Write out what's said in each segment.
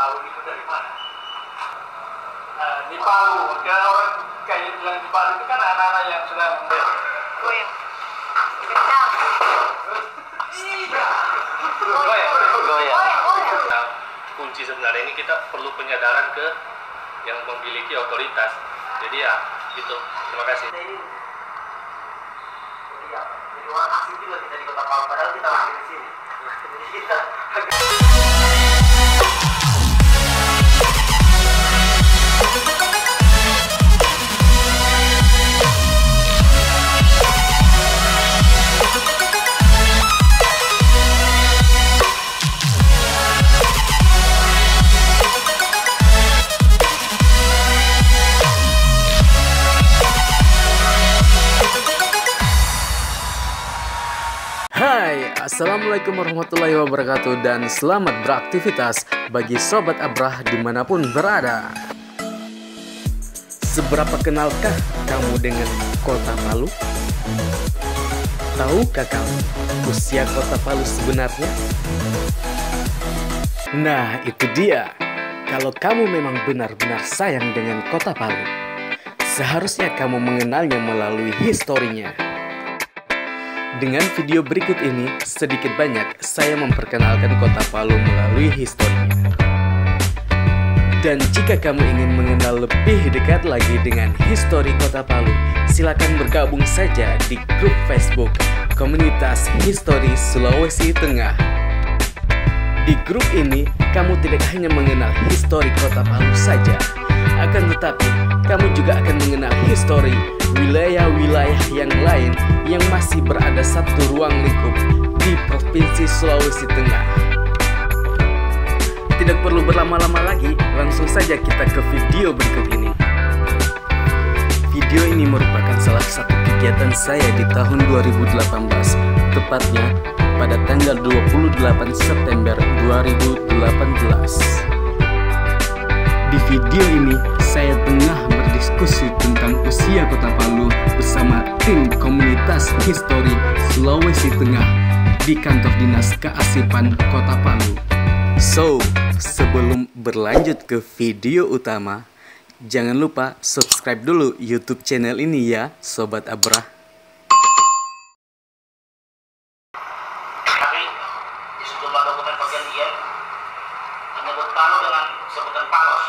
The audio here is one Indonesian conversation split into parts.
Palu itu dari mana? Di Palu, dan orang kayak bilang di Palu itu kan anak-anak yang sedang Goyang. Kencang. iya. Goyang. Nah, kunci sebenarnya ini kita perlu penyadaran ke yang memiliki otoritas. Jadi ya, gitu. Terima kasih. Jadi orang asing juga kita di Kota Palu, padahal kita lahir di sini. Jadi kita Hai, Assalamualaikum warahmatullahi wabarakatuh dan selamat beraktivitas bagi Sobat Abrah dimanapun berada. Seberapa kenalkah kamu dengan Kota Palu? Tahukah kamu usia Kota Palu sebenarnya? Nah, itu dia. Kalau kamu memang benar-benar sayang dengan Kota Palu, seharusnya kamu mengenalnya melalui historinya. Dengan video berikut ini, sedikit banyak saya memperkenalkan Kota Palu melalui historinya. Dan jika kamu ingin mengenal lebih dekat lagi dengan histori Kota Palu, silakan bergabung saja di grup Facebook Komunitas Histori Sulawesi Tengah. Di grup ini, kamu tidak hanya mengenal histori Kota Palu saja, akan tetapi kamu juga akan mengenal histori wilayah-wilayah yang lain yang masih berada satu ruang lingkup di Provinsi Sulawesi Tengah. Tidak perlu berlama-lama lagi, langsung saja kita ke video berikut ini. Video ini merupakan salah satu kegiatan saya di tahun 2018, tepatnya pada tanggal 28 September 2018. Di video ini, saya tengah berdiskusi tentang usia Kota Palu bersama tim Komunitas Histori Sulawesi Tengah di kantor dinas kearsipan Kota Palu. So, sebelum berlanjut ke video utama, jangan lupa subscribe dulu YouTube channel ini ya, Sobat Abrah. tapi di sejumlah dokumen perjanjian menyebut Palu dengan sebutan Palos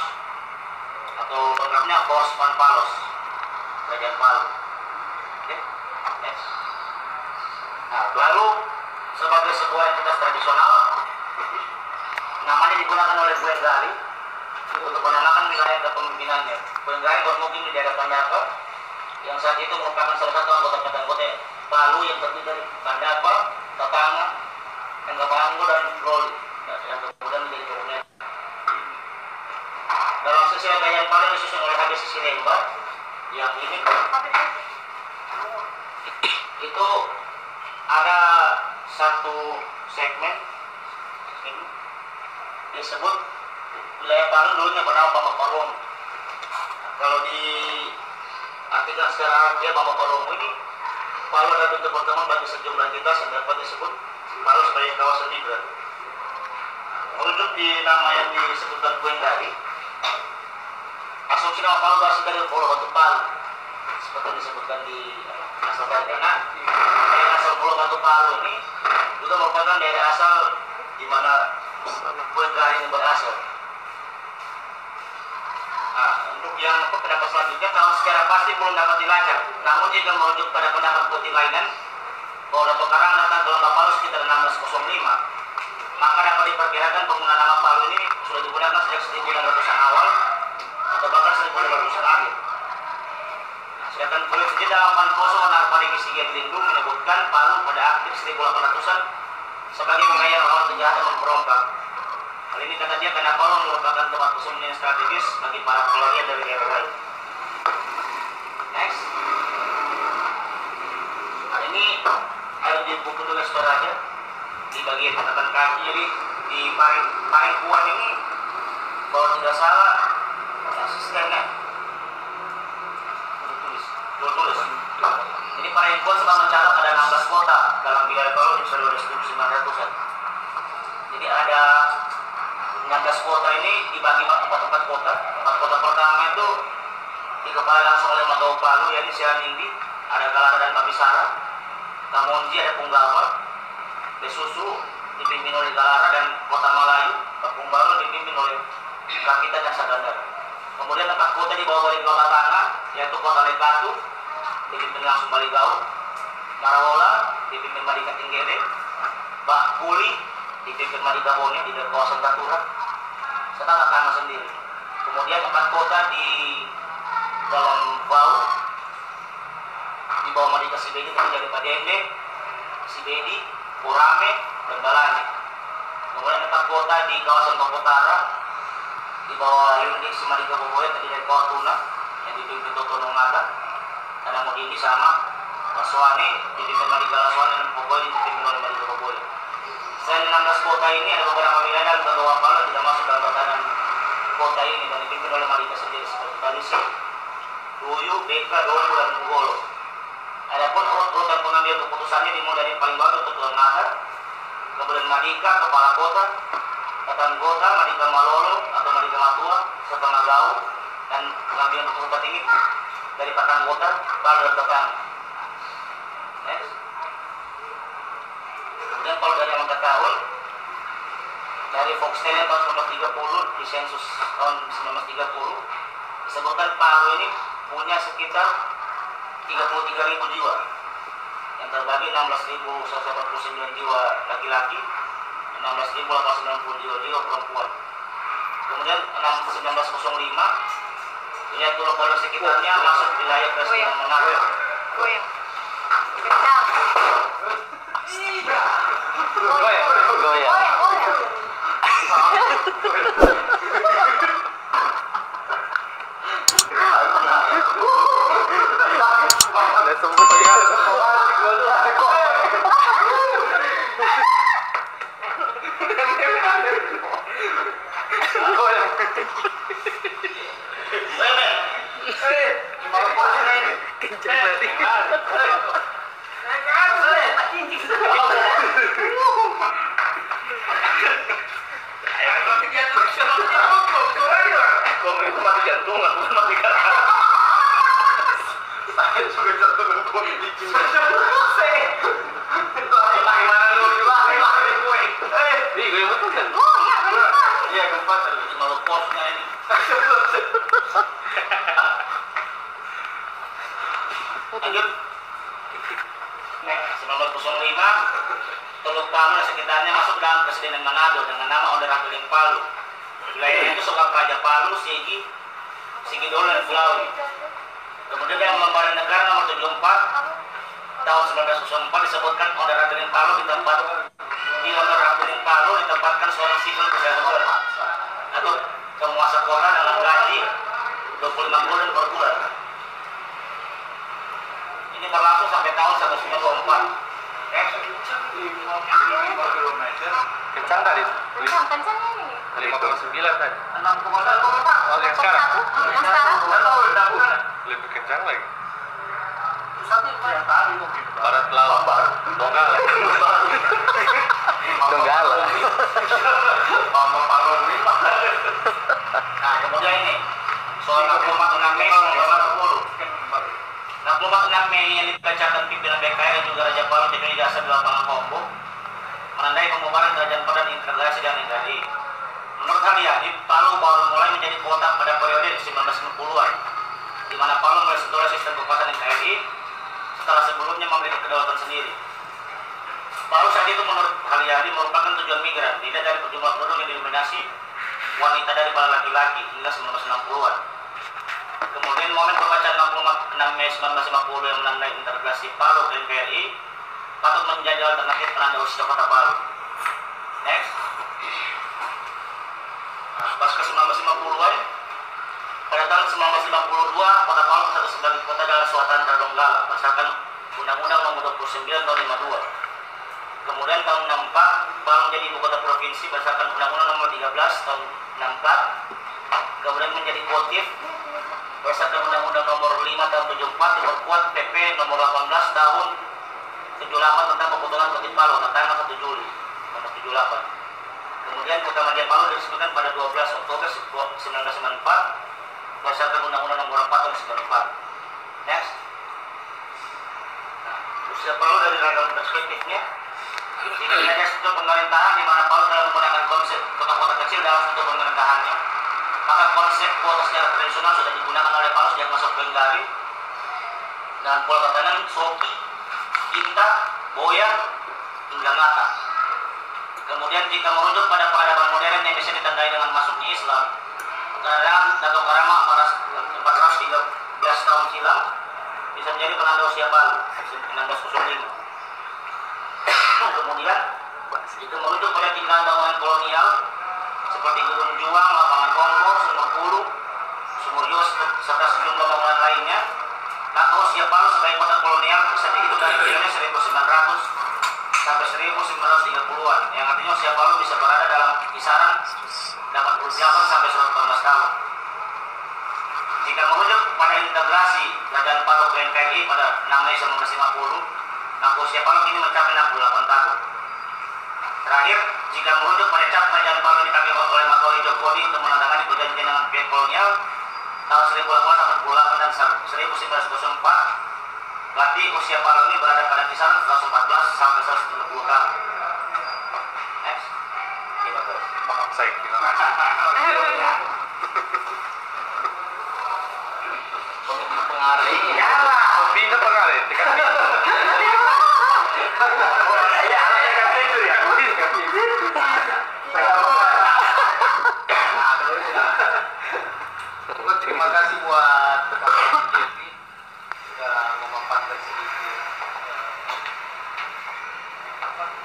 atau lengkapnya Pos Pan Palos, Kerajaan Palu. Oke, next. Nah, lalu sebagai sebuah entitas tradisional, namanya digunakan oleh Buen Gali untuk menamakan wilayah kepemimpinannya. Buen Gali bermukim di daerah Pandapa, yang saat itu merupakan salah satu anggota Palu yang terdiri dari Pandapa, Tatanga, Enggapango, dan Loli, yang kemudian menjadi turunnya. Dalam sesi Kerajaan Palu disusun oleh Habis Silemba, yang ini itu ada satu segmen ini disebut wilayah Palu dulunya bernama Bambang Parum. Kalau di artikel secara dia Bambang Parum ini, Palu adalah pintu pertemuan bagi sejumlah entitas yang dapat disebut Palu sebagai kawasan migran. Merujuk di nama yang disebutkan Buen tadi, asumsi nama Palu berasal dari Pulau Batu Palu, seperti disebutkan di asal tadi. Karena daerah asal Pulau Batu Palu ini juga merupakan daerah asal di mana Buen ini berasal. Nah, untuk yang pendapat selanjutnya, kalau secara pasti belum dapat dilacak. Namun jika merujuk pada pendapat putih lainan bahwa Dato' Karang datang ke Lembah Palu sekitar 1605, maka dapat diperkirakan penggunaan nama Palu ini sudah digunakan sejak 1600-an awal atau bahkan 1500-an akhir. Sedangkan beliau sendiri dalam Panposo Narpadigi Sigian Lindung menyebutkan Palu pada akhir 1800-an sebagai wilayah lawan penjahat dan memberontak. Hal ini kata dia karena Palu merupakan tempat persembunyian strategis bagi para pelarian dari daerah lain. Next. Nah, ini ada di buku tulis Toraja di bagian catatan kaki. Jadi di paling kuat ini, kalau tidak salah, asistennya tulis. Jadi paling kuat sudah mencatat ada 16 kota dalam wilayah Palu di periode 1900-an. Jadi ada 16 kota ini dibagi empat kota. Empat kota pertama itu dikepalai langsung oleh Magau Palu, yakni Sianindi, ada Galara dan Babisara. Kamonji ada Punggawa, Besusu dipimpin oleh Galara, dan Kota Malayu, Punggawa dipimpin oleh Kapita dan Sagandara. Kemudian 4 kota di bawah Kota Tangah, yaitu Kota Lekatu dipimpin langsung Baligau, Marawola dipimpin Malika Tinggere, Bakuli dipimpin Malika Bone di kawasan Katura, serta Tangah sendiri. Kemudian 4 kota di dalam Bau di bawah Malika Sibedi terjadi Padende, Sibedi, Kurame, dan Balani. Kemudian 4 kota di kawasan Kopotara di bawah Yundi Simalika Boboya tadi dari Kawatuna yang dipimpin Toto Nongada, dan namun ini sama Laswane dipimpin Malika Laswane, dan Boboya dipimpin oleh Malika Boboya. Selain 16 kota ini ada beberapa wilayah dan Bagawa Palu tidak masuk dalam batasan kota ini dan dipimpin oleh Malika sendiri seperti Talisi, Ruyu, Beka, Dolu, dan Mugolo. Adapun urut-urutan pengambil keputusannya dimulai dari paling bawah Toto Nongada, kemudian Malika, Kepala Kota, Tatanggota, Malika Malolo atau Malika Matua, serta Magau, dan pengambilan keputusan ini dari Tatanggota, Palu, dan Tatang. Next. Kemudian kalau dari angka tahun, dari Foxtel tahun 1930 di sensus tahun 1930 disebutkan Palu ini punya sekitar 33.000 jiwa, yang terbagi 16.189 jiwa laki-laki, 16.890 jiwa perempuan. Kemudian 1905 wilayah Pulau Palu sekitarnya masuk wilayah Presiden Manado. Goyang. Kencang. Goyang. Goyang. Udah sebut ya. Kencang tadi. Komen itu mati jantungan, bukan mati karena. Saya juga jantungan komen dikit. Bagaimana lu juga? Nih, gue betul kan? Oh iya, benar. Iya, keempat kalau posnya ini. Lanjut. 1905 Teluk Palu dan sekitarnya masuk dalam Presiden Manado dengan nama Order Rakeling Palu. Wilayah itu Sokap Raja Palu, Sigi Dolo, dan Fulawi. Kemudian yang lembaga negara nomor 74 tahun 1904 disebutkan Order Rakeling Palu di Order Rakeling Palu ditempatkan seorang sipil gubernur atau penguasa kota dengan gaji 25 bulan per bulan. Ini berlangsung sampai tahun 1924. Kencang tadi. Kencangnya ini. 5,9 tadi. 6,1. Oh, yang sekarang. Yang sekarang. Lebih kencang lagi. Pusatnya itu yang tadi mungkin. Barat laut. Donggala. Donggala. Mama Palu 5. Nah, kemudian ini soal 64 Mei 1940. 64 Mei yang dibacakan pimpinan BKR dan juga Raja Palu jadi dasar di lapangan Hombo menandai pembubaran kerajaan pada integrasi dan negari. Menurut Haryadi, Palu baru mulai menjadi kota pada periode 1960-an, di mana Palu mulai sentuh sistem kekuasaan NKRI setelah sebelumnya memiliki kedaulatan sendiri. Palu saat itu menurut Haryadi merupakan tujuan migran, tidak dari jumlah penduduk yang didominasi wanita dari para laki-laki hingga 1960-an. Kemudian momen pembacaan 6 Mei 1950 yang menandai integrasi Palu ke NKRI patut menjadi alternatif penanda usia kota Palu. Next. Pasca 1950-an, pada tahun 1952 kota Palu tercatat sebagai kota dalam Sultan Donggala berdasarkan Undang-Undang Nomor 29 Tahun 52. Kemudian tahun 64 Palu menjadi ibu kota provinsi berdasarkan Undang-Undang Nomor 13 Tahun 64. Kemudian menjadi kotif berdasarkan Undang-Undang Nomor 5 Tahun 74 diperkuat PP Nomor 18 Tahun 78 tentang keputusan Kodim Palu tanggal 1 Juli nomor 78. Kemudian Kota Madia Palu diresmikan pada 12 Oktober 1994 berdasarkan Undang-Undang Nomor 4 Tahun 1994. Next. Nah, usia Palu dari ragam perspektifnya. Jika hanya struktur pemerintahan di mana Palu dalam menggunakan konsep kota-kota kecil dalam struktur pemerintahannya, maka konsep kuota secara tradisional sudah digunakan oleh Palu sejak masa Penggari dan pola tatanan Soki, Kinta, Boyan, hingga Ngata. Kemudian jika merujuk pada peradaban modern yang bisa ditandai dengan masuknya Islam, keadaan Dato Karama 413 tahun silam bisa menjadi penanda usia Palu 1905. Kemudian jika merujuk pada tinggalan bangunan kolonial seperti Gedung Juang, Lapangan Kompor, Sumur Pulu, Sumur Yos, serta sejumlah bangunan lainnya, maka usia Palu sebagai kota kolonial bisa dihitung dari periode 1900 sampai 1930-an, yang artinya usia Palu bisa berada dalam kisaran 88 sampai 114 tahun. Jika merujuk pada integrasi Kerajaan Palu ke NKRI pada 6 Mei 1950, maka usia Palu kini mencapai 68 tahun. Terakhir, jika merujuk pada cap Kerajaan Palu dipakai oleh Macaulay Jokodi untuk menandatangani perjanjian dengan pihak kolonial tahun 1888 dan 1904, berarti usia Palu ini berada pada kisaran 114 sampai 130 tahun. Next. Saya kira. Pengaruh. Pindah pengaruh. Terima kasih buat Kak Jeffy sudah memaparkan sedikit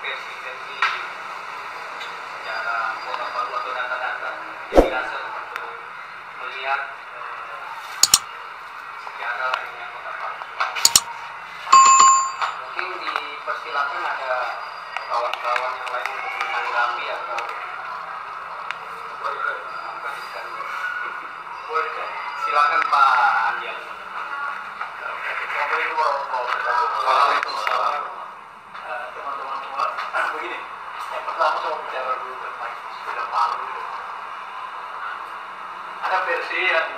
versi-versi sejarah Kota Palu atau data-data yang dasar untuk melihat sejarah lainnya Kota Palu. Mungkin dipersilakan ada kawan-kawan yang lain untuk menanggapi atau memberikan. Silakan Pak Andian. Waalaikumsalam. Teman-teman semua, begini. Yang pertama saya mau bicara dulu tentang istilah Palu. Ada versi yang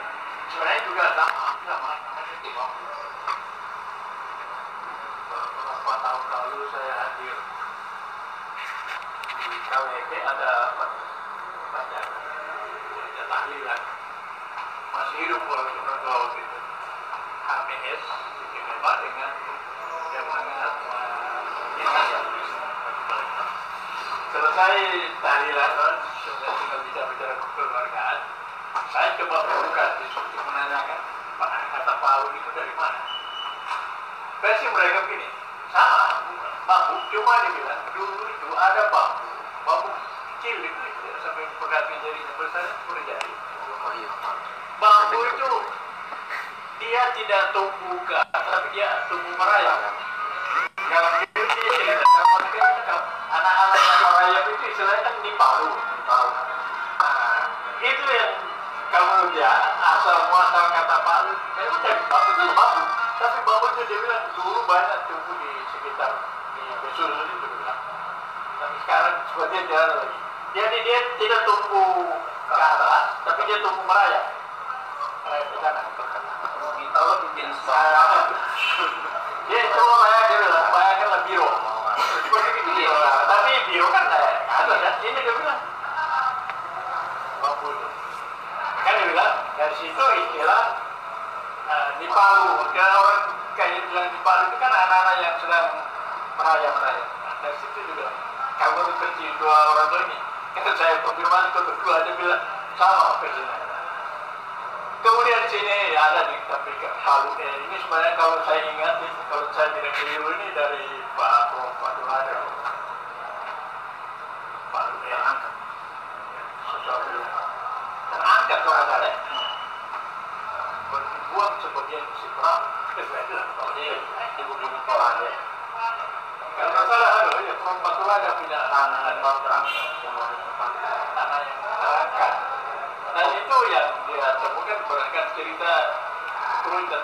sebenarnya juga sama di Palu. Beberapa tahun lalu saya hadir di KWP, ada banyak tahlilan. Masih hidup waktu itu HMS memang dengan semangat selesai tahlilan sudah tinggal bicara kekeluargaan. Saya coba membuka diskusi menanyakan kata Palu itu dari mana. Versi mereka begini, sama bambu, cuma dibilang dulu itu ada bambu kecil itu sampai pegatnya jadinya besar seperti jari. Bambu itu dia tidak tumbuh ke atas, tapi dia tumbuh merayap. Kalau itu dia tidak dapatkan anak-anak yang merayap itu istilahnya kan di Palu. Nah, itu yang kemudian asal muasal kata Palu. Memang dari bambu itu bambu, tapi bambu itu dia bilang dulu banyak tumbuh di sekitar di Besur itu bilang. Tapi sekarang sepertinya tidak ada lagi. Jadi dia tidak tumbuh ke atas, tapi dia tumbuh merayap. Merayap ke sana. Kalau bikin dia coba bayangkanlah biro. Seperti biro. Tapi biro kan ada kan? Ini dia bilang. Bambu itu. Kan dia bilang dari situ istilah di Palu. Kalau orang kayak bilang di Palu itu kan anak-anak yang sedang merayap. Dari situ juga. Kamu seperti dua orang tua ini. Kan saya konfirmasi ke berdua, dia bilang sama versinya. Kemudian sini ada di KPK Palu. Ini sebenarnya kalau saya ingat, kalau saya tidak keliru ini dari Pak Dulada. Palu angkat. Dan angkat kalau ada. Berbuang sebagian si perang. Ibu ada. Kalau masalah ada, ya Pak Dulada punya tanah perang. Tanah yang terangkat. Dan itu yang dia temukan berdasarkan cerita turun dan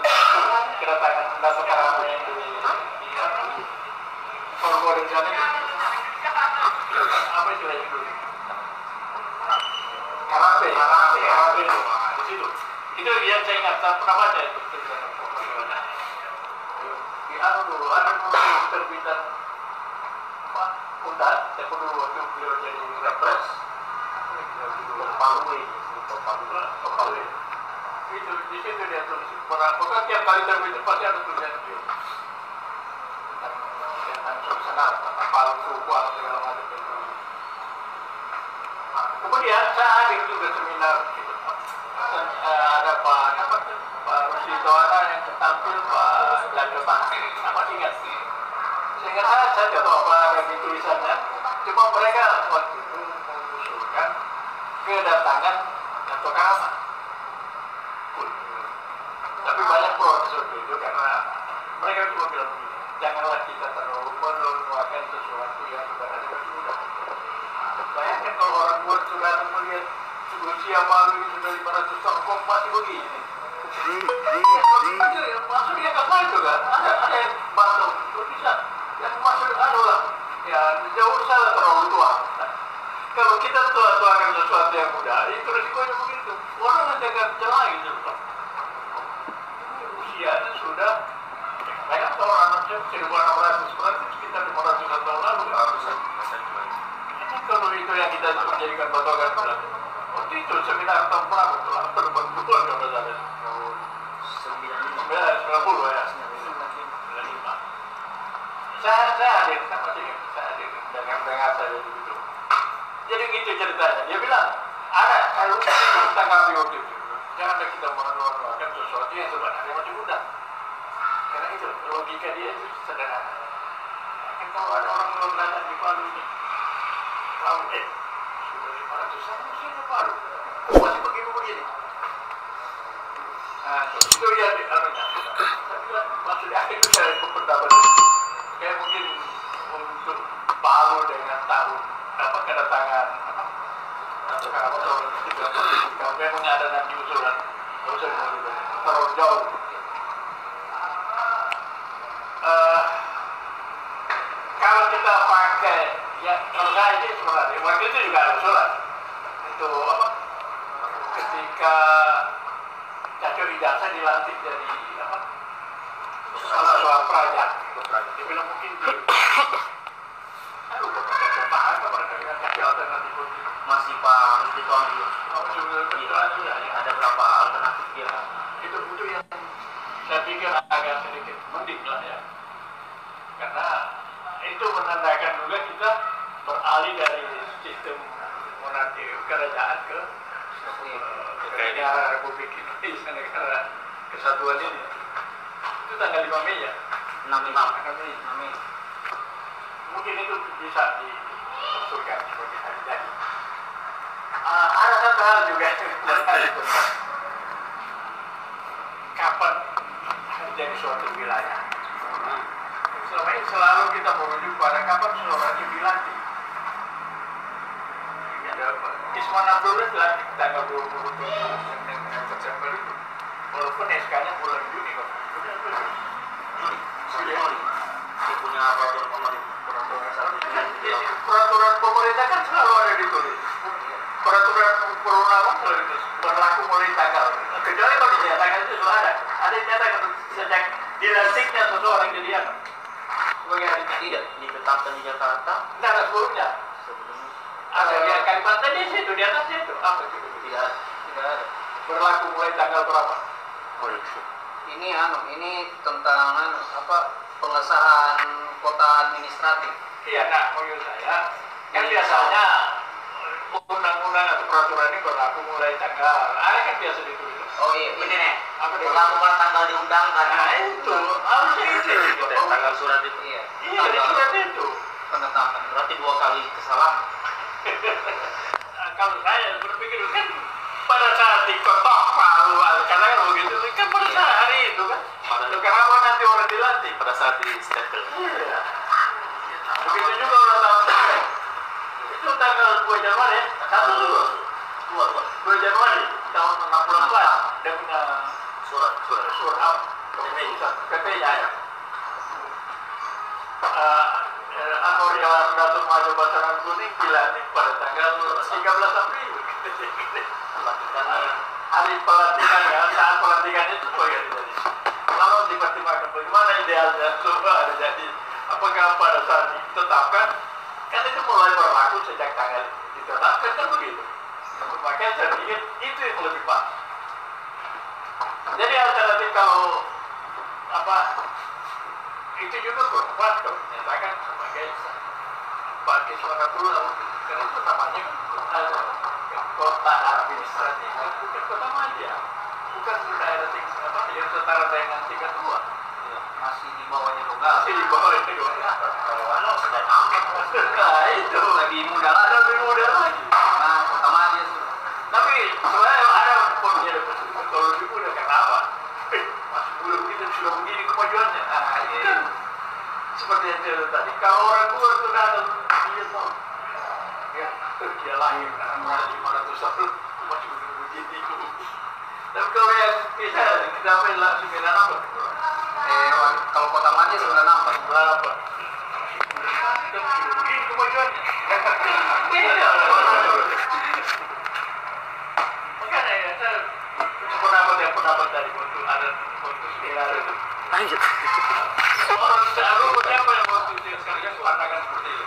kedatangan Dato Karama yang di Sorgo dan sana. Apa istilahnya dulu? Itu yang saya ingat, saya pernah baca itu tulisan Prof. Di anu dulu, ada dulu terbitan apa? Undan, saya dulu waktu beliau jadi repres. Palu. Itu di situ dia tulis. Pokoknya tiap kali terbit itu pasti ada tulisan itu. Tentang suasana, tentang Palu, Kuat, segala macam itu. Kemudian saya hadir juga seminar gitu. Ada Pak Rusito ada yang tampil Pak Jago Tangsi, sama ingat sih. Sehingga saya tidak tahu apa ada di tulisannya. Cuma mereka waktu itu mengusulkan kedatangan Dato' Karama. Tapi banyak protes waktu itu karena mereka cuma bilang begini, janganlah kita terlalu melupakan sesuatu yang sudah ada di sudah. Bayangkan kalau orang buat sudah melihat usia Palu ini sudah 500 tahun kok masih begini. Maksudnya apa itu kan? Ada yang bantu, bisa yang masuk adalah ya jauh salah terlalu tua. Kalau kita tua-tuakan sesuatu yang muda, itu resikonya begitu. Orang nanti akan celah gitu. Usianya sudah, banyak tahun anaknya 1600, berarti sekitar 500 tahun lalu. Kalau itu yang kita jadikan patokan berarti. Waktu itu seminar tempat betul, terbentuk kalau salah. 90 ya. 95. Saya hadir, saya masih ingat, saya hadir dengan dengar saya begitu. Jadi gitu ceritanya. Dia bilang, ada kalau kita tanggapi waktu itu, jangan kita menularkan sesuatu yang sebenarnya masih muda. Karena itu logika dia itu sederhana. Kan kalau ada orang belum di Palu ini, tahu sudah 500 tahun usianya Palu, masih begini. Nah, itu yang diarunya. Tapi maksudnya itu saya pendapat kayak mungkin untuk Palu dengan tahun apa kedatangan atau tahun itu kalau memang ada nanti usulan, nggak usah terlalu jauh. Kalau kita pakai ya kalau saya ini sebenarnya waktu itu juga ada usulan itu apa ketika Caco Ijazah dilantik jadi apa soal praja dia bilang mungkin saya lupa apa mereka dengan Caco alternatif Masih Pak Rusdito ada berapa alternatif dia? itu yang saya pikir agak sedikit mending lah ya karena itu menandakan juga kita beralih dari sistem monarki kerajaan ke negara Republik Indonesia, negara kesatuan ini. Itu tanggal 5 Mei ya? 6 Mei. Mungkin itu bisa diusulkan sebagai hari jadi. Ada satu hal juga kapan jadi suatu wilayah. Selama ini selalu kita merujuk pada kapan seseorang itu dilantik. Isman Abdullah dilantik tanggal 27 September itu. Walaupun SK-nya bulan Juni kok. Juli. Dia punya peraturan pemerintah. Peraturan pemerintah kan selalu ada ditulis. Peraturan perundang-undangan selalu ditulis berlaku mulai tanggal. Kecuali kalau dinyatakan itu sudah ada. Ada yang dinyatakan sejak dilantiknya seseorang jadi apa? Sebagai hari Tidak ditetapkan di Jakarta. Tidak ada sebelumnya. Ada yang Kalimantan di situ, di atasnya itu. Apa itu? Tidak ada. Berlaku mulai tanggal berapa? Ini tentang pengesahan kota administratif. Iya, nah menurut saya kan biasanya undang-undang atau peraturan ini berlaku mulai tanggal. Ada kan biasa ditulis. Oh iya, ini nih. Apa dia? Berlaku pada tanggal diundangkan. Nah itu harusnya itu. Tanggal surat itu. Iya. Iya, di surat itu. Penetapan. Berarti 2 kali kesalahan. Kalau saya berpikir kan pada saat diketok Palu karena kan begitu kan pada saat hari itu kan kenapa nanti orang dilantik Pada saat di stempel. iya begitu juga orang tahun sekarang itu tanggal 2 Januari 2 Januari tahun 64 dia punya surat PP nya ya Anuriawan Datuk Maju Basaran Kuning dilantik pada tanggal 13 April. Hari pelantikan ya, dan coba ada jadi apakah pada saat ditetapkan kan itu mulai berlaku sejak tanggal ditetapkan kan begitu. Makanya saya pikir itu yang lebih pas. Jadi alternatif kalau apa itu juga berkuat kalau dinyatakan sebagai pakai suara dulu karena itu namanya kan kota administratif bukan kota media, bukan daerah apa yang setara dengan tingkat 2 Masih di bawahnya Tunggal. masih di bawah itu Kalau Wano sudah nampet. nah itu Lebih mudah lagi. lebih mudah lagi. Nah, kota Madia Tapi sebenarnya ada poinnya kalau lebih mudah kenapa? Masih muda begitu sudah begini kemajuannya. Nah itu kan seperti yang saya tadi. Kalau orang tua itu datang dia tahu, ya dia lahir anak 500 tahun masih begini. Tapi kalau yang misalnya kita main lah 9 apa? kalau kota Madia 96. Berapa? Kita sudah begini kemajuannya. Makanya ya saya pendapat dari waktu ada waktu sekitar itu. Lanjut. Orang selalu siapa yang waktu itu sekalian pandangan seperti itu.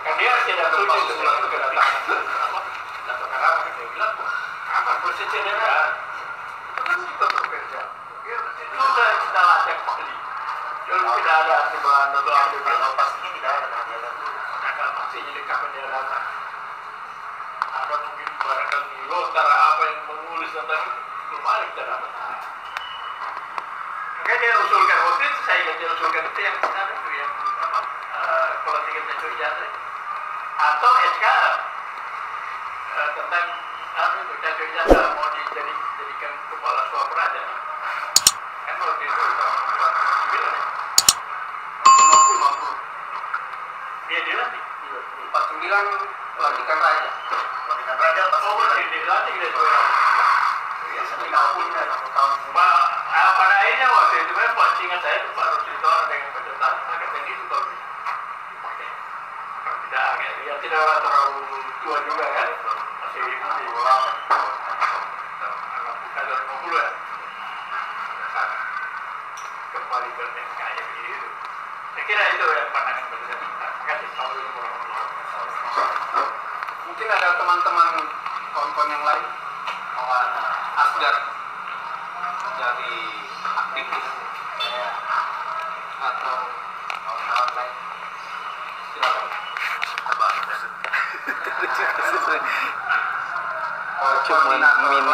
Kan dia tidak setuju setelah itu kedatangan. Atau karena dia bilang apa persediaan itu kan kita bekerja. Itu sudah kita lacak sekali. Jadi tidak ada perubahan atau apa Kalau pastinya tidak ada dia karena pastinya di kapan dia datang. Ada mungkin barangkali lotara apa yang menulis tentang itu belum ada kita dapat. Makanya dia usulkan waktu itu saya ingat dia usulkan itu yang ada itu yang apa kalau tinggal mencuri jasa atau SK tentang apa itu mencuri jasa mau dijadikan kepala swaperaja kan waktu itu tahun 49 ya 50 dia dilantik 49 pelantikan raja. Pelantikan raja pas oh benar dilantik dia juga ya 50 tahun. Pada akhirnya waktu itu memang pancingan saya itu Pak Rosito dengan peserta angkatan itu kalau dipakai. Kalau tidak agak ya tidak terlalu tua juga kan masih di bawah anak 50 ya kembali ke kayak begitu. Saya kira itu yang pandangan berbeda. Terima kasih. Assalamualaikum warahmatullahi wabarakatuh. Mungkin ada teman-teman kawan-kawan yang lain, kawan Asgar dari aktivis atau kawan-kawan lain. Silakan. Cuma minim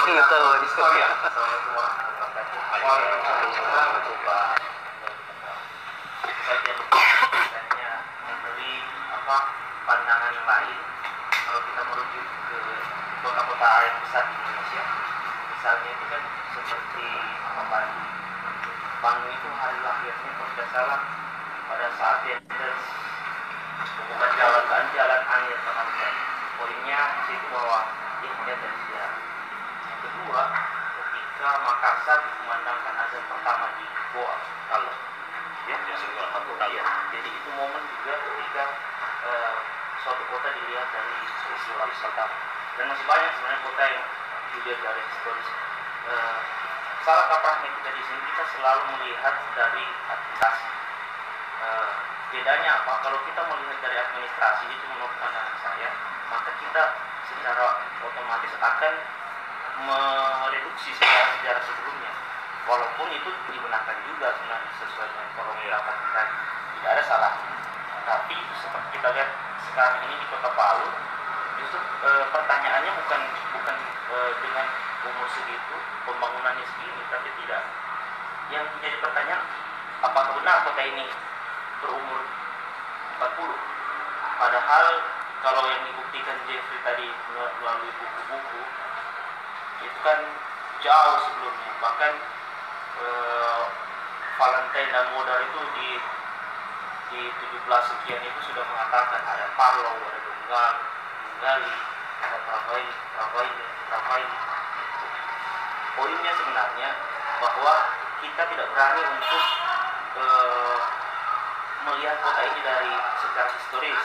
pengetahuan historia. Saja memberi pandangan lain kalau kita merujuk ke kota-kota yang besar di Indonesia, misalnya itu kan seperti Bandung itu hari lahirnya kalau tidak salah pada saat dia bukan jalan air teman-teman. Poinnya situ bahwa dia melihat dari sejarah. Yang kedua, ketika Makassar dikumandangkan azan pertama di Goa kalau ya, jadi itu momen juga ketika suatu kota dilihat dari historis pertama, dan masih banyak sebenarnya kota yang dilihat dari historis. Salah kaprahnya kita di sini, kita selalu melihat dari administrasi. Bedanya apa? Kalau kita melihat dari administrasi itu menurut pandangan saya, maka kita secara otomatis akan mereduksi sejarah sebelumnya. Walaupun itu dibenarkan juga sebenarnya sesuai dengan ekonomi rapat tadi, tidak ada salahnya. Tapi seperti kita lihat sekarang ini di Kota Palu, justru pertanyaannya bukan dengan umur segitu, pembangunannya segini, tapi tidak. Yang menjadi pertanyaan, apakah benar kota ini berumur 40? Padahal kalau yang dibuktikan Jeffrey tadi melalui buku-buku, itu kan jauh sebelumnya. Bahkan Valentine dan Modar itu di 17 sekian itu sudah mengatakan ada Parlo, ada Dunggali, ada Travaili. Poinnya sebenarnya bahwa kita tidak berani untuk melihat kota ini dari secara historis,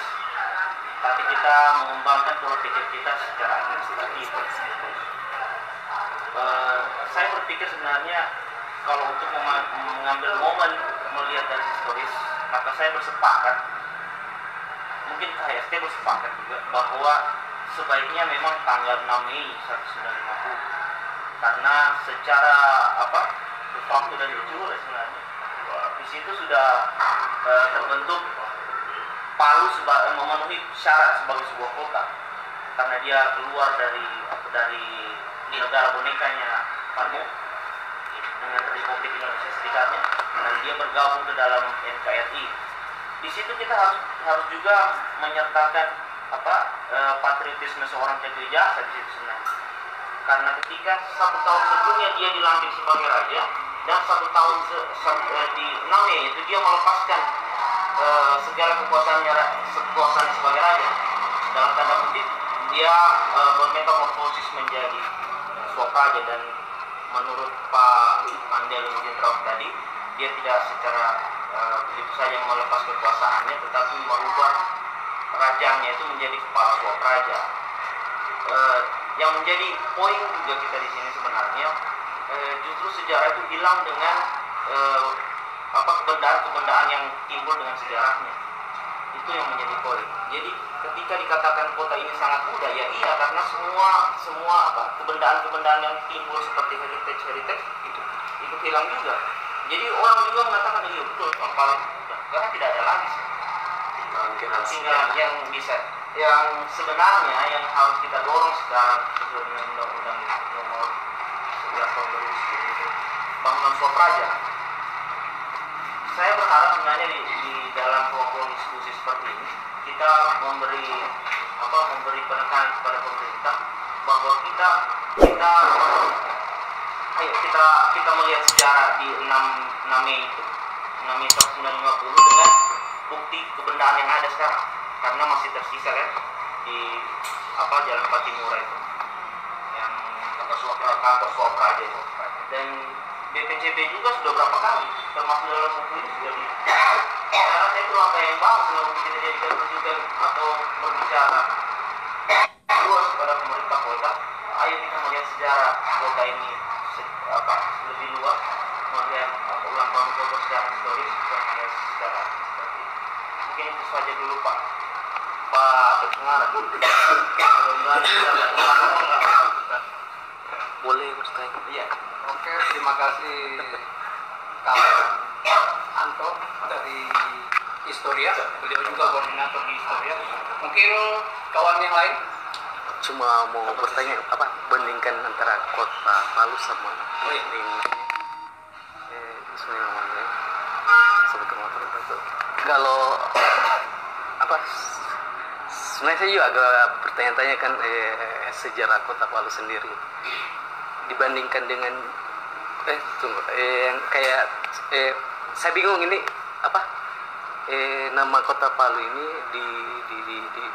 tapi kita mengembangkan pola pikir kita secara administratif. Saya berpikir sebenarnya kalau untuk mengambil momen melihat dari historis, maka saya bersepakat, mungkin KST bersepakat juga bahwa sebaiknya memang tanggal 6 Mei 1950, karena secara waktu dan jujur sebenarnya di situ sudah terbentuk Palu memenuhi syarat sebagai sebuah kota, karena dia keluar dari negara bonekanya Palu dengan Republik Indonesia Serikatnya, dan dia bergabung ke dalam NKRI. Di situ kita harus juga menyertakan patriotisme seorang Teguh Jasa di situ sebenarnya, karena ketika 1 tahun sebelumnya dia dilantik sebagai raja, dan 1 tahun di 6 Mei itu dia melepaskan segala kekuasaan sebagai raja. Dalam tanda kutip, dia bermetamorfosis menjadi raja, dan menurut Pak Andel Jenderal tadi, dia tidak secara begitu saja melepas kekuasaannya, tetapi merubah rajanya itu menjadi kepala raja. Yang menjadi poin juga kita di sini sebenarnya, justru sejarah itu hilang dengan kebendaan yang timbul dengan sejarahnya. Itu yang menjadi poin. Jadi ketika dikatakan kota ini sangat muda, ya iya, karena semua kebendaan yang timbul seperti heritage itu hilang juga. Jadi orang juga mengatakan iya betul paling muda, karena tidak ada lagi. Tinggal yang sebenarnya yang harus kita dorong sekarang sesuai dengan Undang-Undang Nomor 11 Tahun 2010 itu bangunan swapraja. Saya berharap sebenarnya di dalam kelompok diskusi seperti ini kita memberi penekanan kepada pemerintah bahwa kita melihat sejarah di 6 Mei itu 6 Mei 1950 dengan bukti kebendaan yang ada sekarang, karena masih tersisa kan di Jalan Patimura itu yang kantor swapraja itu, dan BPJB juga sudah berapa kali termasuk dalam buku ini sudah karena saya itu langkah yang bagus kalau kita jadikan rujukan atau berbicara luas kepada pemerintah kota. Ayo kita melihat sejarah kota ini lebih luas, melihat ulang tahun kota secara historis, bukan hanya secara administratif. Mungkin itu saja dulu Pak Pengarah. Boleh bertanya? Iya. Oke, terima kasih Kak Anto dari Historia. Beliau juga koordinator di Historia. Mungkin kawan yang lain? Cuma mau bertanya bandingkan antara kota Palu sama kalau sebenarnya saya juga agak bertanya-tanya kan sejarah kota Palu sendiri dibandingkan dengan yang kayak saya bingung ini nama kota Palu ini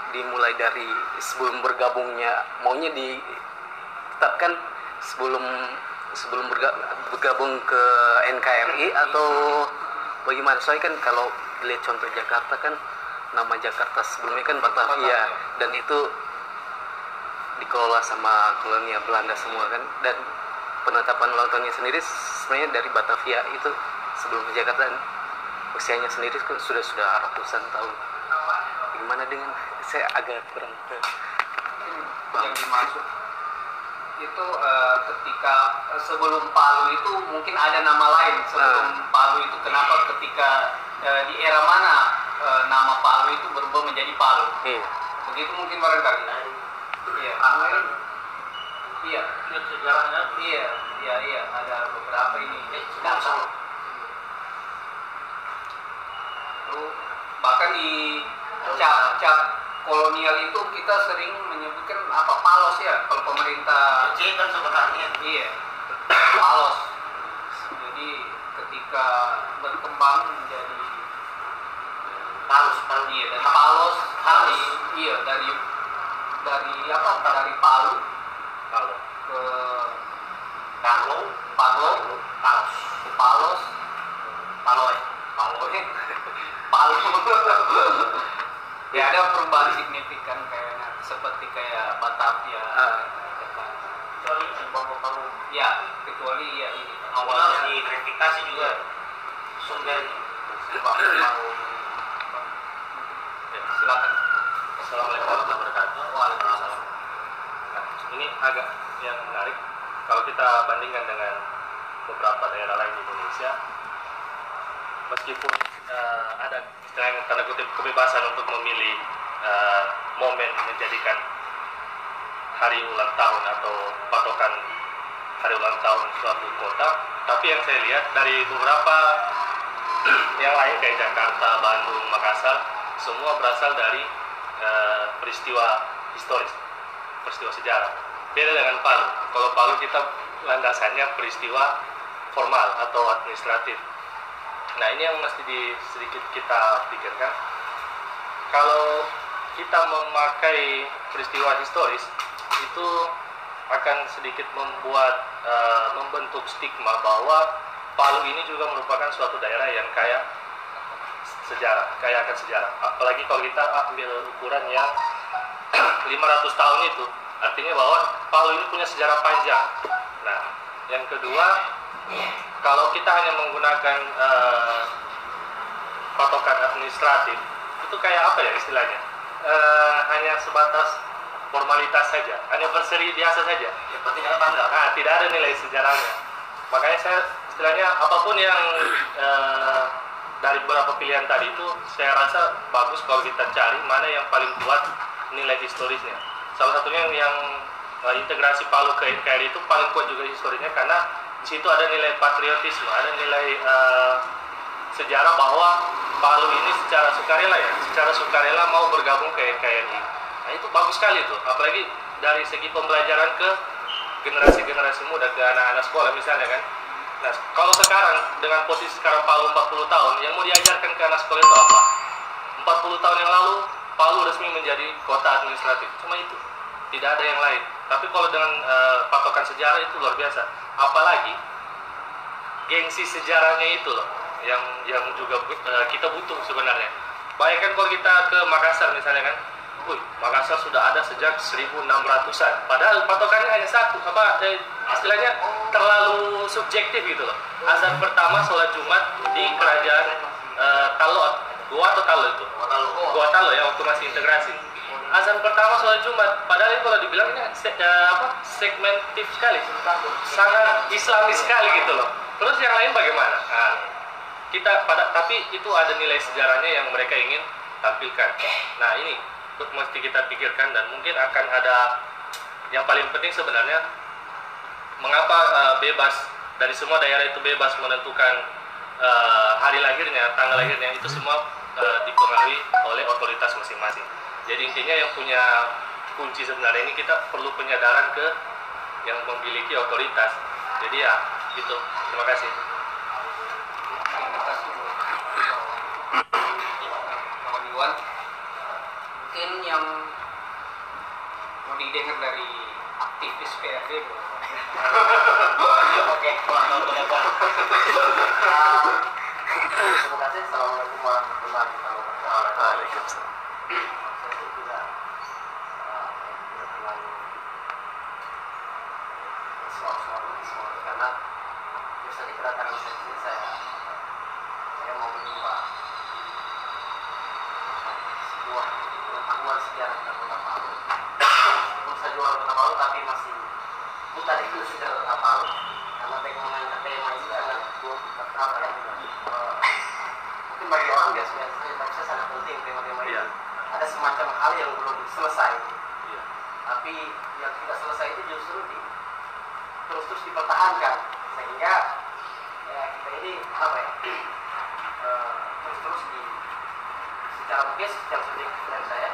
dimulai dari sebelum bergabungnya, maunya ditetapkan sebelum bergabung ke NKRI atau bagaimana? Soalnya kan kalau lihat contoh Jakarta kan nama Jakarta sebelumnya kan Batavia, dan itu dikelola sama kolonial Belanda semua kan, dan penetapan ulang tahunnya sendiri sebenarnya dari Batavia itu sebelum ke Jakarta, dan usianya sendiri sudah ratusan tahun. Gimana dengan saya agak kurang yang dimaksud itu ketika sebelum Palu itu mungkin ada nama lain sebelum Palu itu, kenapa ketika di era mana nama Palu itu berubah menjadi Palu? Begitu mungkin barangkali. Iya. Sejarahnya. Iya, ada beberapa ini. Bahkan di cap kolonial itu kita sering menyebutkan palos ya, kalau pemerintah kan sebenarnya iya palos. Jadi ketika berkembang menjadi palos iya, dan palos dari Palu ke Palos ya, ada perubahan signifikan seperti Batavia kecuali ini awalnya diverifikasi juga sumber Silakan. Assalamualaikum warahmatullahi wabarakatuh. Waalaikumsalam. Nah, ini agak yang menarik kalau kita bandingkan dengan beberapa daerah lain di Indonesia. Meskipun ada istilahnya tanda kutip kebebasan untuk memilih momen menjadikan hari ulang tahun atau patokan hari ulang tahun suatu kota, tapi yang saya lihat dari beberapa yang lain kayak Jakarta, Bandung, Makassar, semua berasal dari peristiwa historis, peristiwa sejarah. Beda dengan Palu. Kalau Palu kita landasannya peristiwa formal atau administratif. Nah, ini yang mesti sedikit kita pikirkan. Kalau kita memakai peristiwa historis, itu akan sedikit membentuk stigma bahwa Palu ini juga merupakan suatu daerah yang kaya akan sejarah. Apalagi kalau kita ambil ukuran yang 500 tahun itu, artinya bahwa Palu ini punya sejarah panjang. Nah, yang kedua, kalau kita hanya menggunakan patokan administratif, itu kayak apa ya istilahnya? Hanya sebatas formalitas saja, anniversary biasa saja. Yang penting ada bangga. Nah, tidak ada nilai sejarahnya. Makanya saya istilahnya apapun yang dari beberapa pilihan tadi itu, saya rasa bagus kalau kita cari mana yang paling kuat nilai historisnya. Salah satunya yang integrasi Palu ke NKRI itu paling kuat juga historisnya, karena di situ ada nilai patriotisme, ada nilai sejarah bahwa Palu ini secara sukarela mau bergabung ke NKRI. Nah, itu bagus sekali tuh, apalagi dari segi pembelajaran ke generasi muda, ke anak-anak sekolah misalnya kan. Nah, kalau sekarang dengan posisi sekarang Palu 40 tahun, yang mau diajarkan ke anak sekolah itu apa? 40 tahun yang lalu Palu resmi menjadi kota administratif, cuma itu, tidak ada yang lain. Tapi kalau dengan patokan sejarah itu luar biasa, apalagi gengsi sejarahnya itu loh yang juga kita butuh sebenarnya. Bayangkan kalau kita ke Makassar misalnya kan, Makassar sudah ada sejak 1600-an, padahal patokannya hanya satu, istilahnya terlalu subjektif gitu loh. Azan pertama sholat Jumat di kerajaan Goa itu, Goa Talo ya, waktu masih integrasi. Azan pertama sholat Jumat, padahal itu kalau dibilang ini segmentif sekali, sangat Islami sekali gitu loh. Terus yang lain bagaimana? Nah, tapi itu ada nilai sejarahnya yang mereka ingin tampilkan. Nah, ini mesti kita pikirkan, dan mungkin akan ada yang paling penting sebenarnya, mengapa bebas dari semua daerah itu bebas menentukan hari lahirnya, tanggal lahirnya, itu semua dipengaruhi oleh otoritas masing-masing. Jadi intinya yang punya kunci sebenarnya ini kita perlu penyadaran ke yang memiliki otoritas. Jadi ya gitu. Terima kasih. Kawan Iwan, mungkin yang mau didengar dari aktivis PRD dulu. Oke, terima kasih. Assalamualaikum warahmatullahi wabarakatuh. Waalaikumsalam. Saya juga soal karena biasanya kedatangan saya di sini saya mau menimba sebuah pengetahuan sejarah tentang Kota Palu. Belum saya jual Kota Palu, tapi masih bukan itu sejarah Kota Palu, karena mengangkat tema ini sangat mungkin bagi orang biasa-biasa saja, tapi saya sangat penting tema-tema ini. Ada semacam hal yang belum selesai, tapi yang tidak selesai itu justru terus dipertahankan, sehingga ya kita ini terus secara mungkin secara subjektif dari saya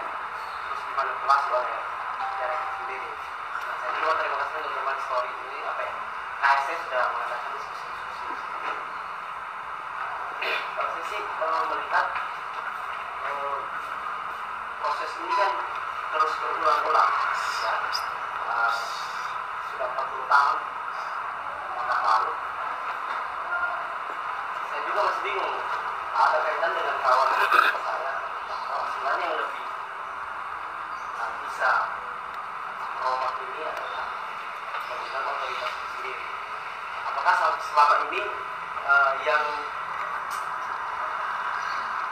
terus dimanipulasi oleh sejarah itu sendiri. Nah, saya juga terima kasih untuk teman story ini KSC sudah mengadakan diskusi. Kalau saya sih melihat proses ini kan terus berulang-ulang ya. Sudah 40 tahun Kota Palu. Saya juga masih bingung, ada kaitan dengan kawan saya bahwa sebenarnya yang lebih bisa mewakili ini adalah pemerintahan otoritas itu sendiri. Apakah selama ini yang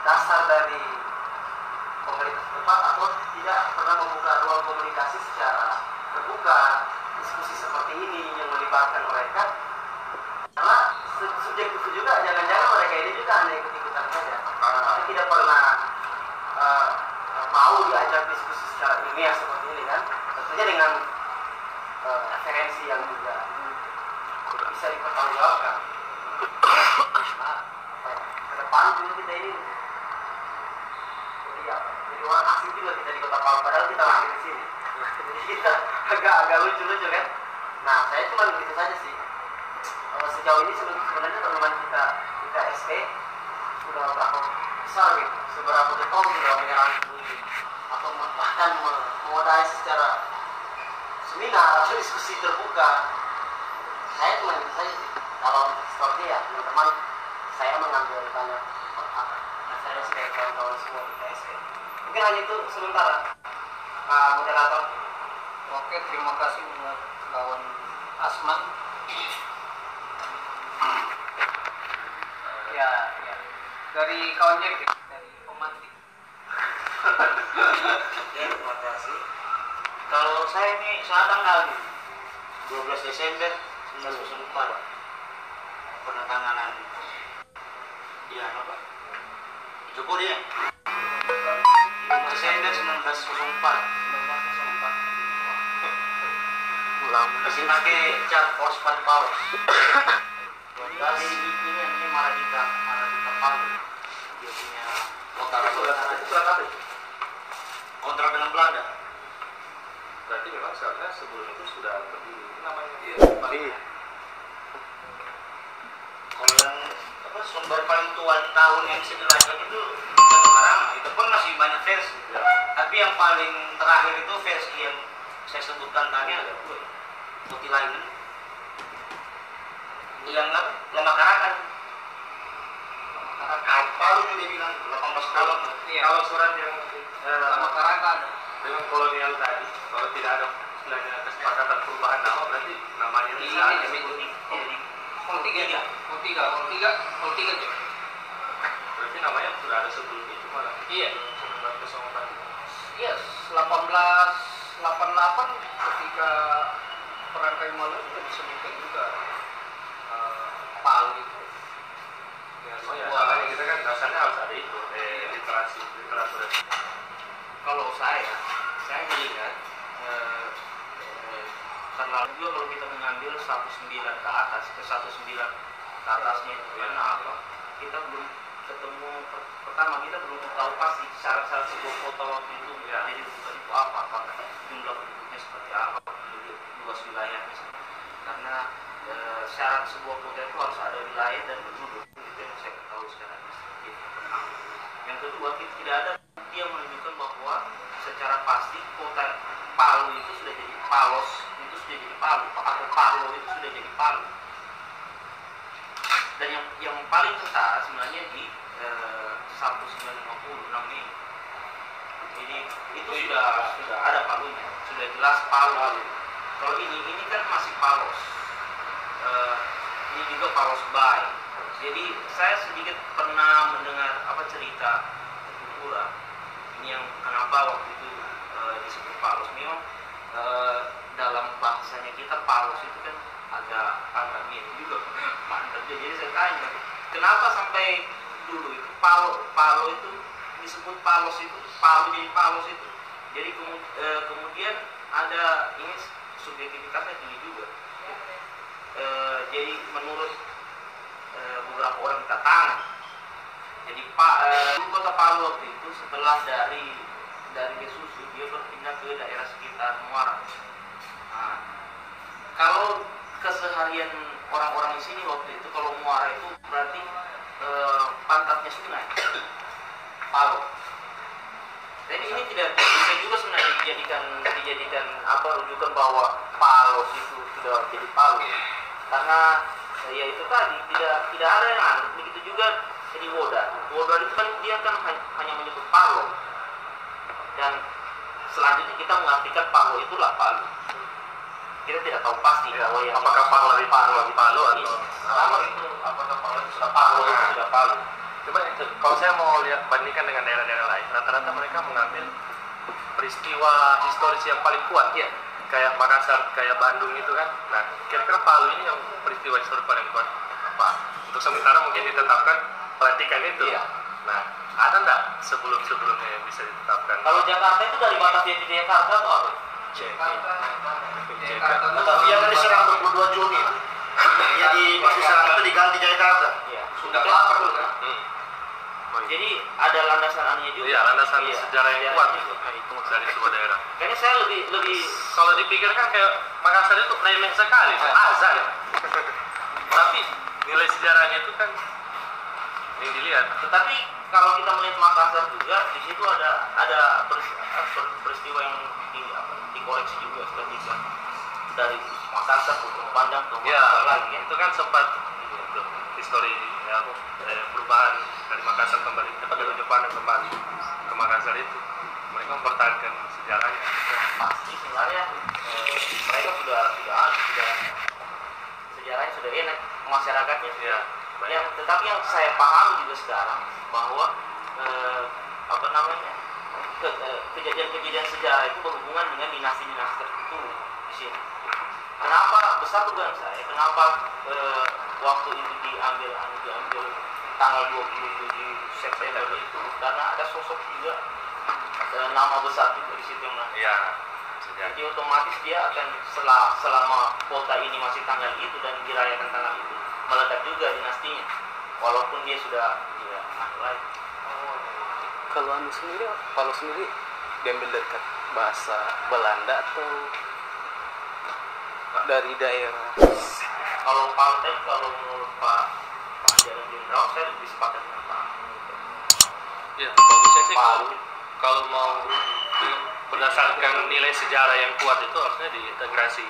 dasar dari pemerintah setempat atau tidak pernah membuka ruang komunikasi secara terbuka, diskusi seperti ini yang melibatkan mereka. Karena subjektif juga, jangan-jangan mereka ini juga hanya ikut-ikutan saja, tapi tidak pernah mau diajak diskusi secara ilmiah seperti ini kan, tentunya dengan referensi yang juga bisa dipertanggungjawabkan. Nah, ke depan juga kita ini jadi orang asing juga kita di Kota Palu, padahal kita lahir di sini. Jadi kita agak lucu-lucu kan. Nah, saya cuma begitu saja sih. Sejauh ini sebenarnya teman-teman kita SP sudah berapa besar gitu, seberapa getol sudah menyerang ini, atau bahkan memodai secara seminar atau diskusi terbuka. Saya cuma gitu saja sih. Kalau seperti ya teman-teman, saya mengambil banyak saya sebagai kawan-kawan semua di KSP. Mungkin hanya itu sementara, Pak Moderator. Oke, terima kasih buat kawan Asman. Ya. Dari kawan Jack, dari pemantik. Ya, terima kasih. Kalau saya ini saat tanggal 12 Desember 1994 penandatanganan Jokowi ya. 5 Desember 1904. Masih pakai cat Force Palu. Ini Maradika Palu. Dia punya kontrak dengan Belanda. Berarti memang seharusnya sebelum itu sudah berdiri namanya. Iya. Kalau yang sumber paling tua di tahun yang sederhana itu sekarang itu pun masih banyak versi. Tapi yang paling terakhir itu versi yang saya sebutkan tadi ada Mutilainen. Yang Lama Karakan. Palu juga dia bilang 18 tahun. Kalau surat yang Lama Karakan dengan kolonial tadi, kalau tidak ada istilahnya kesepakatan perubahan nama, berarti namanya bisa ada tiga aja. berarti namanya sudah ada sebelum itu malah. Iya. 1904. Iya, 1888 ketika perang kayu malu itu disebutkan juga Palu itu. Ya, soalnya kita kan dasarnya harus ada itu literatur. Kalau saya melihat terlalu juga kalau kita mengambil 19 ke atas ke 19 ke atasnya itu karena apa? Kita belum ketemu pertama kita belum tahu pasti syarat-syarat sebuah kota waktu itu jadi bukan itu apa jumlah penduduknya seperti apa, luas wilayahnya karena syarat sebuah kota itu harus ada wilayah dan penduduk itu yang saya ketahui secara administratif. Yang kedua kita tidak ada bukti yang menunjukkan bahwa secara pasti kota Palu itu sudah jadi Palos itu sudah jadi Palu atau Palo itu sudah jadi Palu. Dan yang paling besar sebenarnya di 1956 ini. Jadi itu sudah ada Palunya, sudah jelas Palu. Kalau ini kan masih Palos. Ini juga Palos Bay. Jadi saya sedikit pernah mendengar cerita Kupura. Ini yang kenapa waktu itu disebut Palos. Memang dalam bahasanya kita Palos itu kan agak mirip juga mantap. Jadi saya tanya kenapa sampai dulu itu Palo itu disebut Palos itu Palu jadi Palos itu. Jadi kemudian ada ini subjektivitasnya tinggi juga. Jadi menurut beberapa orang Tatangan, jadi kota Palu waktu itu setelah dari Besusu dia berpindah ke daerah sekitar Muara. Nah, kalau keseharian orang-orang di sini waktu itu kalau Muara itu berarti pantatnya sungai Palu. Jadi ini tidak bisa juga sebenarnya dijadikan rujukan bahwa Palos itu sudah jadi Palu. Karena ya itu tadi tidak ada yang aneh. Begitu juga jadi Wodan itu kan dia kan hanya menyebut Palu. Dan selanjutnya kita mengartikan Palu itulah Palu. Kita tidak tahu pasti bahwa yang apakah Palu lagi Palu atau sama itu apakah Palu itu sudah Palu itu sudah Palu. Coba itu, kalau saya mau lihat bandingkan dengan daerah-daerah lain, rata-rata mereka mengambil peristiwa historis yang paling kuat, ya, kayak Makassar, kayak Bandung itu kan. Nah, kira-kira Palu ini yang peristiwa historis paling kuat apa? Untuk sementara mungkin ditetapkan pelantikan itu. Iya. Nah, ada nggak sebelum-sebelumnya yang bisa ditetapkan? Kalau Jakarta itu dari Batavia ke Jakarta atau apa? Jakarta. Batavia kan diserang 22 Juni. Jadi pas diserang itu diganti Jakarta. Iya. Sudah lapar dulu kan? Jadi ada landasan anehnya juga. Iya, landasan Iya. sejarah yang kuat Iya. itu dari sebuah daerah. Kayaknya saya lebih Kalau dipikirkan kayak Makassar itu remeh sekali, azan. Tapi nilai sejarahnya itu kan yang dilihat. Tetapi kalau kita melihat Makassar juga, di situ ada peristiwa yang dikoreksi juga ketika dari Makassar ke Pandang ke Ya, Makassar lagi ya. itu kan sempat histori ya, perubahan dari Makassar kembali, dari Jepang kembali ke Makassar itu. Mereka mempertahankan sejarahnya. Pasti sebenarnya mereka sudah sejarahnya sudah enak, masyarakatnya sudah. Ya, Tetapi yang saya paham juga sekarang bahwa kejadian-kejadian sejarah itu berhubungan dengan dinasti-dinasti tertentu di sini. Kenapa besar dugaan saya? Kenapa waktu itu diambil tanggal 27 September itu? Karena ada sosok juga nama besar juga di situ yang ya, sejarah. jadi otomatis dia akan selama kota ini masih tanggal itu dan dirayakan tanggal itu melekat juga dinastinya walaupun dia sudah tidak lain. Kalau anu sendiri, Palu sendiri diambil dari bahasa Belanda atau dari daerah? Kalau partai, kalau menurut Pak Anjaran Jenderal, saya lebih sepakat dengan Pak. Ya, bagusnya sih Palu. kalau mau berdasarkan nilai sejarah yang kuat itu harusnya diintegrasi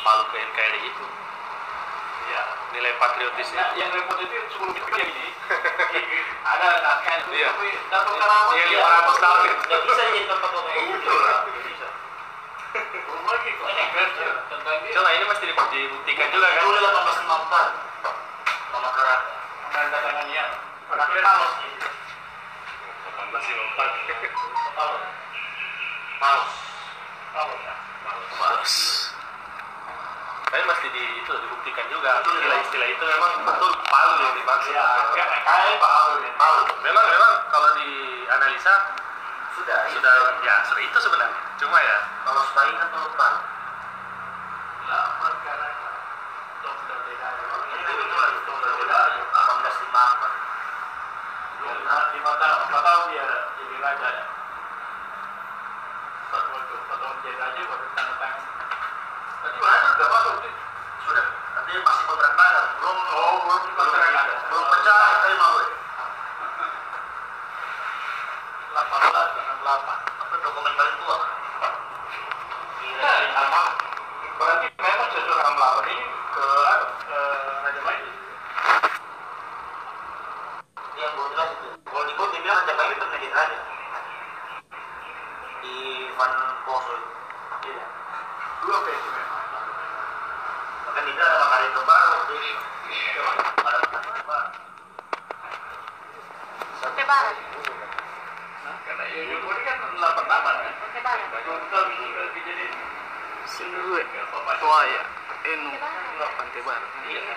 Palu ke NKRI itu. Ya, nilai patriotisnya. Yang repot itu sebelum itu ini ada naskah itu Iya. tapi Datuk Karamat Iya, ya 500 tahun. Nggak bisa jadi tempat kota itu lah. Belum lagi kok kerja tentang dia. Coba ini mesti dibuktikan juga kan. Dulu 1854. Nama Karat. Menandatangannya Tapi Paus gitu. 1854. Paus. Paus. Tapi mesti dibuktikan juga istilah-istilah itu memang betul Palu yang dimaksud. ya kayak Palu Memang kalau dianalisa sudah itu sebenarnya. Cuma ya Kalau sebaik kan Teluk Palu. lah perkara dong berbeda. Ini betul lagi. 1854. 5 tahun dia jadi raja ya. Satu jadi raja baru tanda tangan. Berarti mana sudah masuk sih? Sudah. Nanti masih kontrak badan. Belum kontrak ada. Belum pecah tapi mau. 1868. Apa dokumen paling tua? Berarti memang seseorang melawan ini ke Raja Bayu. Yang belum jelas itu. Kalau di dia bilang Raja Bayu pernah jadi raja. Di Van Poso itu. Iya. Dua versi memang. Bahkan tidak ada matahari terbaru. Jadi ada matahari terbaru. Oke barat. Karena ini kan 88 kan. Oke barat. Contoh sudah jadi Sendiri tua ya. Pantai Barat.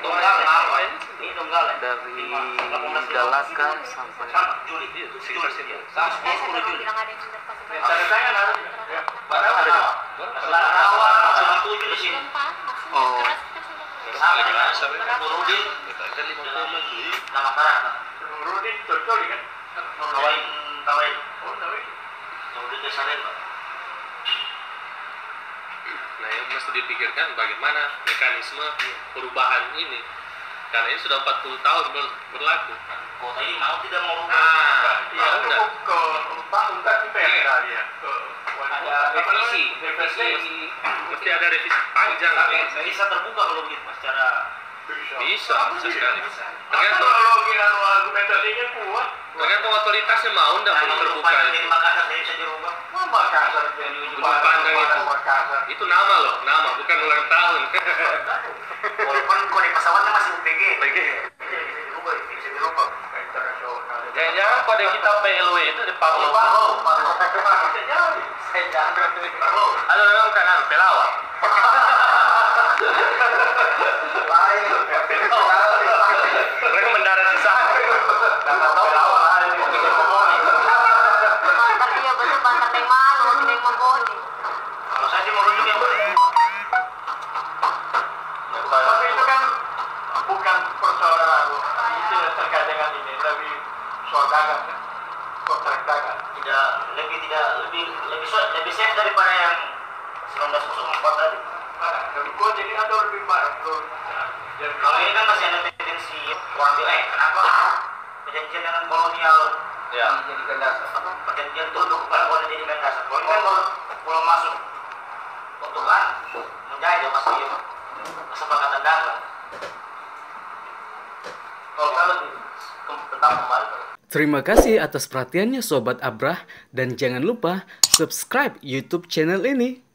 Tunggal apa ini? Ini tunggal ya? Dari Dalaka sampai Juli. sekitar situ. Saya sudah bilang ada yang sudah pasti barat. tanda tangan harus. Ya. Padahal ada juga. Rawa 97 di sini. Oh. Nurudin. Nama Karat. Rudin cocok kan. Tawai. Oh, tapi Nurudin ke Salemba. Nah, yang mesti dipikirkan bagaimana mekanisme perubahan ini. Karena ini sudah 40 tahun berlaku. Kota ini mau tidak mau rubah. ya udah. cukup ke untuk IPR ya. Ada revisi. Mesti ada revisi panjang. Bisa terbuka kalau begitu mas secara Bisa sekali. Tergantung kalau kira argumentasinya kuat. Tergantung otoritasnya mau nggak Nah, terbuka jadi itu. Makassar tidak bisa dirubah. Makassar jadi Sudut pandang itu. Makassar. Itu nama loh, nama bukan ulang tahun. Walaupun kode pesawatnya masih UPG. Bisa dirubah. Internasional. kita PLW itu di Parlo. Saya jangan Ada memang kan pelawak. Mereka mendarat di sana. Bantar iya betul bantar yang malu, yang memboni. Kalau saya sih mau rujuk yang boleh. Tapi itu kan bukan persoalan itu terkait dengan ini, tapi soal dagang kan, kontrak dagang. Lebih safe daripada yang 1904 tadi. Lebih kuat jadi atau lebih baik? Kalau ini kan masih ada tendensi orang bilang, kenapa perjanjian dengan kolonial Dijadikan dasar. perjanjian tunduk kepada kolonial dijadikan dasar. Kalau ini kan belum masuk untuk menjajah masih kesepakatan dagang. Kalau tetap kembali. Terima kasih atas perhatiannya Sobat Abrah dan jangan lupa subscribe YouTube channel ini.